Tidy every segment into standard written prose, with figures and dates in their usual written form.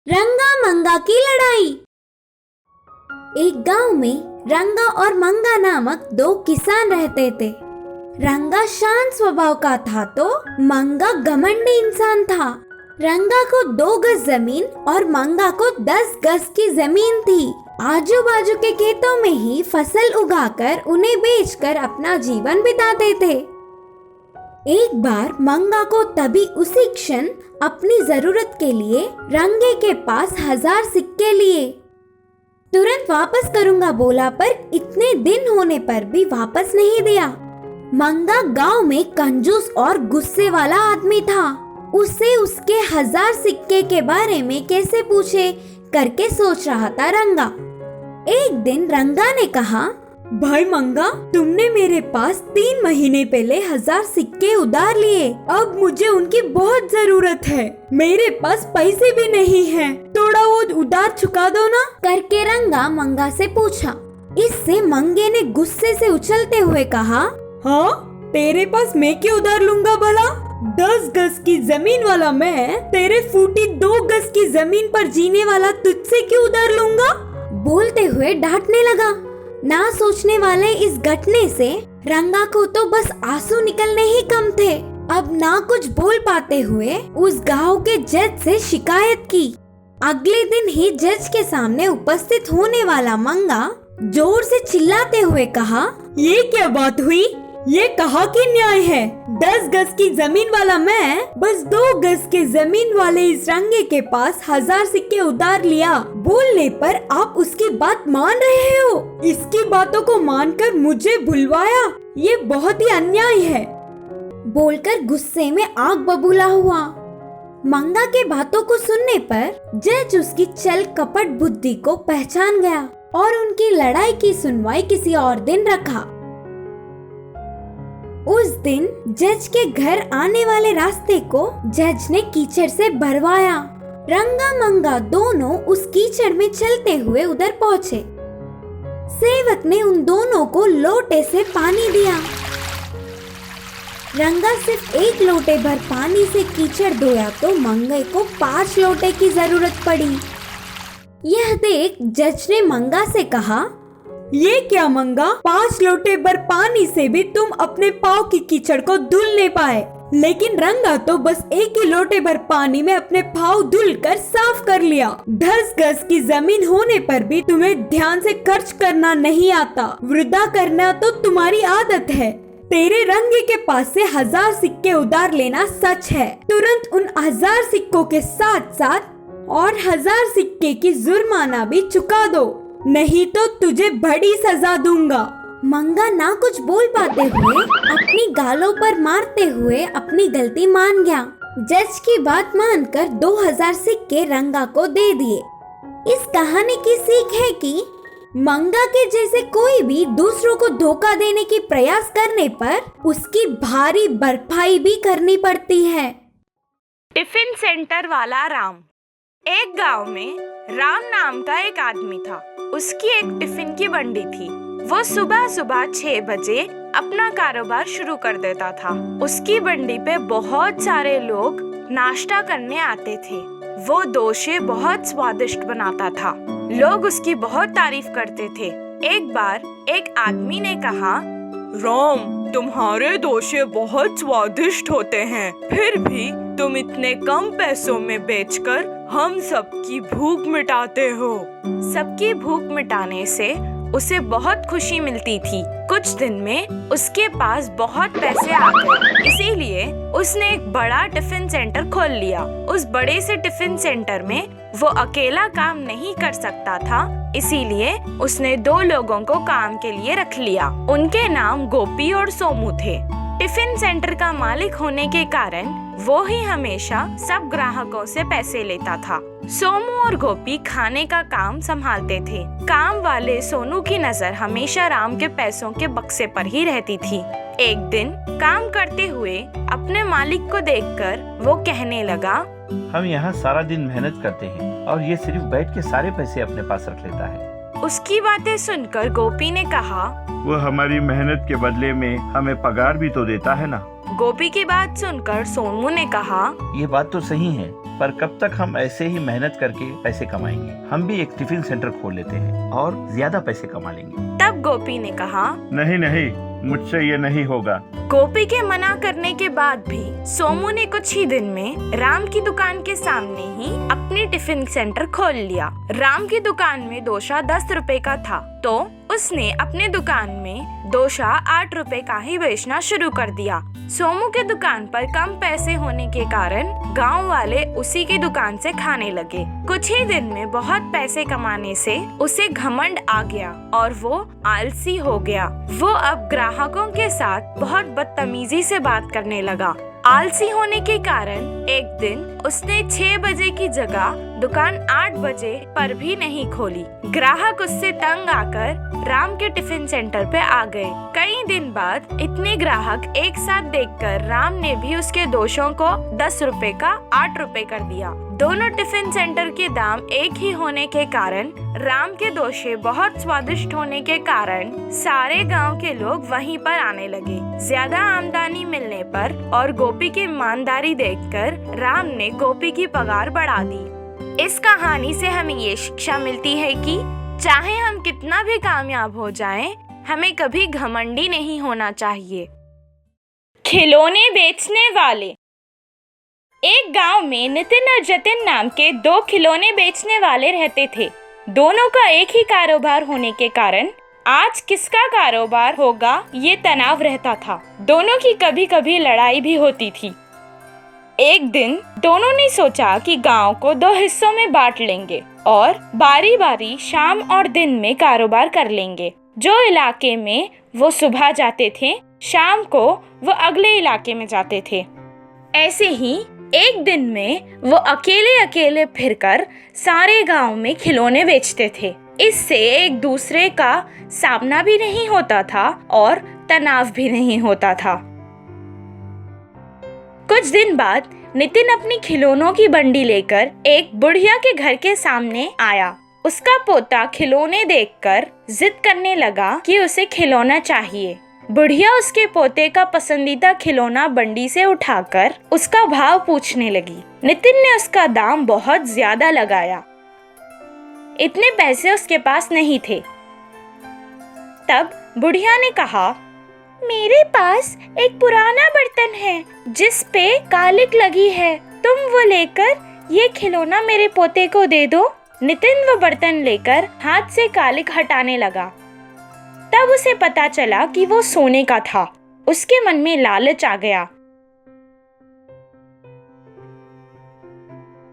रंगा मंगा की लड़ाई। एक गांव में रंगा और मंगा नामक दो किसान रहते थे। रंगा शांत स्वभाव का था तो मंगा घमंडी इंसान था। रंगा को 2 गज जमीन और मंगा को 10 गज की जमीन थी। आजू बाजू के खेतों में ही फसल उगाकर उन्हें बेचकर अपना जीवन बिताते थे। एक बार मंगा को तभी उसी क्षण अपनी जरूरत के लिए रंगे के पास 1000 सिक्के लिए। तुरंत वापस करूंगा बोला पर इतने दिन होने पर भी वापस नहीं दिया। मंगा गांव में कंजूस और गुस्से वाला आदमी था। उसे उसके 1000 सिक्के के बारे में कैसे पूछे करके सोच रहा था रंगा। एक दिन रंगा ने कहा, भाई मंगा, तुमने मेरे पास 3 महीने पहले 1000 सिक्के उधार लिए। अब मुझे उनकी बहुत जरूरत है। मेरे पास पैसे भी नहीं हैं। थोड़ा वो उधार चुका दो ना करके रंगा मंगा से पूछा। इससे मंगे ने गुस्से से उछलते हुए कहा, हाँ, तेरे पास मैं क्यों उधार लूंगा भला? 10 गज की जमीन वाला मैं तेरे फूटी 2 गज की जमीन पर जीने वाला तुझसे क्यों उधार लूंगा? बोलते हुए डांटने लगा। ना सोचने वाले इस घटने से रंगा को तो बस आंसू निकलने ही कम थे। अब ना कुछ बोल पाते हुए उस गांव के जज से शिकायत की। अगले दिन ही जज के सामने उपस्थित होने वाला मंगा जोर से चिल्लाते हुए कहा, ये क्या बात हुई? ये कहाँ की न्याय है? 10 गज की जमीन वाला मैं बस 2 गज के जमीन वाले इस रंगे के पास 1000 सिक्के उधार लिया। बोलने पर आप उसकी बात मान रहे हो। इसकी बातों को मानकर मुझे भुलवाया। ये बहुत ही अन्याय है। बोलकर गुस्से में आग बबूला हुआ। मंगा के बातों को सुनने पर जज उसकी छल कपट बुद्धि को पहचान गया और उनकी लड़ाई की सुनवाई किसी और दिन रखा। उस दिन जज के घर आने वाले रास्ते को जज ने कीचड़ से भरवाया। रंगा मंगा दोनों उस कीचड़ में चलते हुए उधर पहुँचे। सेवक ने उन दोनों को लोटे से पानी दिया। रंगा सिर्फ 1 लोटे भर पानी से कीचड़ धोया तो मंगे को 5 लोटे की जरूरत पड़ी। यह देख जज ने मंगा से कहा, ये क्या मंगा, 5 लोटे भर पानी से भी तुम अपने पाँव की कीचड़ को धुल नहीं पाए, लेकिन रंगा तो बस 1 ही लोटे भर पानी में अपने पाँव धुल कर साफ कर लिया। 10 गज की जमीन होने पर भी तुम्हें ध्यान से खर्च करना नहीं आता। वृथा करना तो तुम्हारी आदत है। तेरे रंगे के पास से 1000 सिक्के उधार लेना सच है। तुरंत उन 1000 सिक्कों के साथ साथ और 1000 सिक्के की जुर्माना भी चुका दो, नहीं तो तुझे बड़ी सजा दूंगा। मंगा ना कुछ बोल पाते हुए अपनी गालों पर मारते हुए अपनी गलती मान गया। जज की बात मानकर 2000 सिक्के रंगा को दे दिए। इस कहानी की सीख है कि मंगा के जैसे कोई भी दूसरों को धोखा देने की प्रयास करने पर उसकी भारी भरपाई भी करनी पड़ती है। टिफिन सेंटर वाला राम। एक गांव में राम नाम का एक आदमी था। उसकी एक टिफिन की बंडी थी। वो सुबह सुबह 6 बजे अपना कारोबार शुरू कर देता था। उसकी बंडी पे बहुत सारे लोग नाश्ता करने आते थे। वो डोसे बहुत स्वादिष्ट बनाता था। लोग उसकी बहुत तारीफ करते थे। एक बार एक आदमी ने कहा, राम, तुम्हारे डोसे बहुत स्वादिष्ट होते हैं, फिर भी तुम इतने कम पैसों में बेचकर हम सबकी भूख मिटाते हो। सबकी भूख मिटाने से उसे बहुत खुशी मिलती थी। कुछ दिन में उसके पास बहुत पैसे आ गए, इसीलिए उसने एक बड़ा टिफिन सेंटर खोल लिया। उस बड़े से टिफिन सेंटर में वो अकेला काम नहीं कर सकता था, इसीलिए उसने 2 लोगों को काम के लिए रख लिया। उनके नाम गोपी और सोमू थे। टिफिन सेंटर का मालिक होने के कारण वो ही हमेशा सब ग्राहकों से पैसे लेता था। सोमू और गोपी खाने का काम संभालते थे। काम वाले सोनू की नजर हमेशा राम के पैसों के बक्से पर ही रहती थी। एक दिन काम करते हुए अपने मालिक को देखकर वो कहने लगा, हम यहाँ सारा दिन मेहनत करते हैं और ये सिर्फ बैठ के सारे पैसे अपने पास रख लेता है। उसकी बातें सुनकर गोपी ने कहा, वो हमारी मेहनत के बदले में हमें पगार भी तो देता है ना। गोपी की बात सुनकर सोनू ने कहा, ये बात तो सही है, पर कब तक हम ऐसे ही मेहनत करके पैसे कमाएंगे? हम भी एक टिफिन सेंटर खोल लेते हैं और ज्यादा पैसे कमा लेंगे। तब गोपी ने कहा, नहीं नहीं, मुझसे ये नहीं होगा। गोपी के मना करने के बाद भी सोमू ने कुछ ही दिन में राम की दुकान के सामने ही अपनी टिफिन सेंटर खोल लिया। राम की दुकान में डोसा 10 रुपए का था, तो उसने अपने दुकान में डोसा 8 रुपए का ही बेचना शुरू कर दिया। सोमू के दुकान पर कम पैसे होने के कारण गांव वाले उसी की दुकान से खाने लगे। कुछ ही दिन में बहुत पैसे कमाने से उसे घमंड आ गया और वो आलसी हो गया। वो अब ग्राहकों के साथ बहुत बदतमीजी से बात करने लगा। आलसी होने के कारण एक दिन उसने 6 बजे की जगह दुकान 8 बजे पर भी नहीं खोली। ग्राहक उससे तंग आकर राम के टिफिन सेंटर पे आ गए। कई दिन बाद इतने ग्राहक एक साथ देखकर राम ने भी उसके दोषों को 10 रुपए का 8 रुपए कर दिया। दोनों टिफिन सेंटर के दाम एक ही होने के कारण राम के डोसे बहुत स्वादिष्ट होने के कारण सारे गांव के लोग वहीं पर आने लगे। ज्यादा आमदनी मिलने पर और गोपी की ईमानदारी देखकर राम ने गोपी की पगार बढ़ा दी। इस कहानी से हमें ये शिक्षा मिलती है कि चाहे हम कितना भी कामयाब हो जाएं, हमें कभी घमंडी नहीं होना चाहिए। खिलौने बेचने वाले। एक गांव में नितिन और जतिन नाम के 2 खिलौने बेचने वाले रहते थे। दोनों का एक ही कारोबार होने के कारण आज किसका कारोबार होगा ये तनाव रहता था। दोनों की कभी कभी लड़ाई भी होती थी। एक दिन दोनों ने सोचा कि गांव को 2 हिस्सों में बांट लेंगे और बारी बारी शाम और दिन में कारोबार कर लेंगे। जो इलाके में वो सुबह जाते थे, शाम को वो अगले इलाके में जाते थे। ऐसे ही एक दिन में वो अकेले अकेले फिरकर सारे गांव में खिलौने बेचते थे। इससे एक दूसरे का सामना भी नहीं होता था और तनाव भी नहीं होता था। कुछ दिन बाद नितिन अपनी खिलौनों की बंडी लेकर एक बुढ़िया के घर के सामने आया। उसका पोता खिलौने देखकर जिद करने लगा कि उसे खिलौना चाहिए। बुढ़िया उसके पोते का पसंदीदा खिलौना बंडी से उठाकर उसका भाव पूछने लगी। नितिन ने उसका दाम बहुत ज्यादा लगाया। इतने पैसे उसके पास नहीं थे। तब बुढ़िया ने कहा, मेरे पास एक पुराना बर्तन है जिस पे कालिक लगी है, तुम वो लेकर ये खिलौना मेरे पोते को दे दो। नितिन वो बर्तन लेकर हाथ से कालिक हटाने लगा। तब उसे पता चला कि वो सोने का था। उसके मन में लालच आ गया।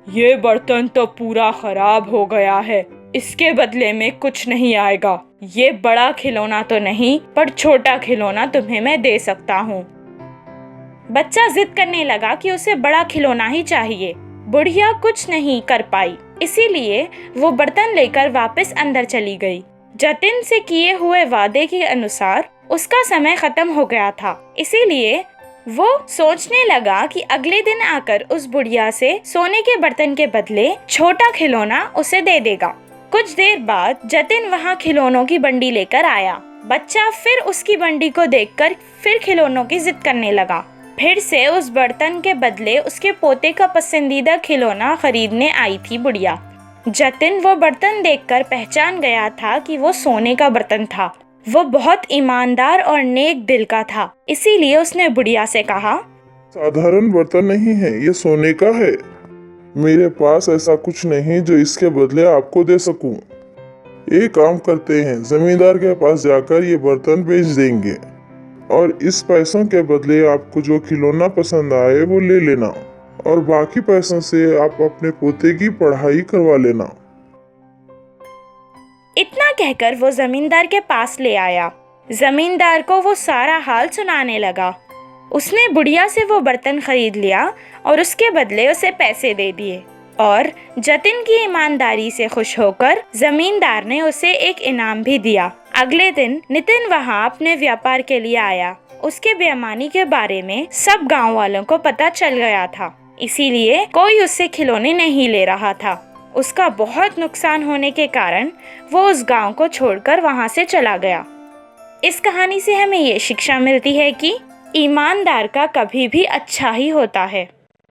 ये बर्तन तो पूरा खराब हो गया है, इसके बदले में कुछ नहीं आएगा। ये बड़ा खिलौना तो नहीं, पर छोटा खिलौना तुम्हें मैं दे सकता हूँ। बच्चा जिद करने लगा कि उसे बड़ा खिलौना ही चाहिए। बुढ़िया कुछ नहीं कर पाई, इसीलिए वो बर्तन लेकर वापस अंदर चली गई। जतिन से किए हुए वादे के अनुसार उसका समय खत्म हो गया था, इसीलिए वो सोचने लगा कि अगले दिन आकर उस बुढ़िया से सोने के बर्तन के बदले छोटा खिलौना उसे दे देगा। कुछ देर बाद जतिन वहाँ खिलौनों की बंडी लेकर आया। बच्चा फिर उसकी बंडी को देखकर फिर खिलौनों की जिद करने लगा। फिर से उस बर्तन के बदले उसके पोते का पसंदीदा खिलौना खरीदने आई थी बुढ़िया। जतिन वो बर्तन देखकर पहचान गया था कि वो सोने का बर्तन था। वो बहुत ईमानदार और नेक दिल का था, इसीलिए उसने बुढ़िया से कहा, साधारण बर्तन नहीं है, ये सोने का है। मेरे पास ऐसा कुछ नहीं जो इसके बदले आपको दे सकूं। एक काम करते हैं, जमींदार के पास जाकर ये बर्तन बेच देंगे और इस पैसों के बदले आपको जो खिलौना पसंद आए वो ले लेना और बाकी पैसों से आप अपने पोते की पढ़ाई करवा लेना। इतना कहकर वो जमींदार के पास ले आया। जमींदार को वो सारा हाल सुनाने लगा। उसने बुढ़िया से वो बर्तन खरीद लिया और उसके बदले उसे पैसे दे दिए और जतिन की ईमानदारी से खुश होकर जमींदार ने उसे एक इनाम भी दिया। अगले दिन नितिन वहाँ अपने व्यापार के लिए आया। उसके बेईमानी के बारे में सब गांव वालों को पता चल गया था, इसीलिए कोई उससे खिलौने नहीं ले रहा था। उसका बहुत नुकसान होने के कारण वो उस गांव को छोड़कर वहाँ से चला गया। इस कहानी से हमें ये शिक्षा मिलती है कि ईमानदार का कभी भी अच्छा ही होता है।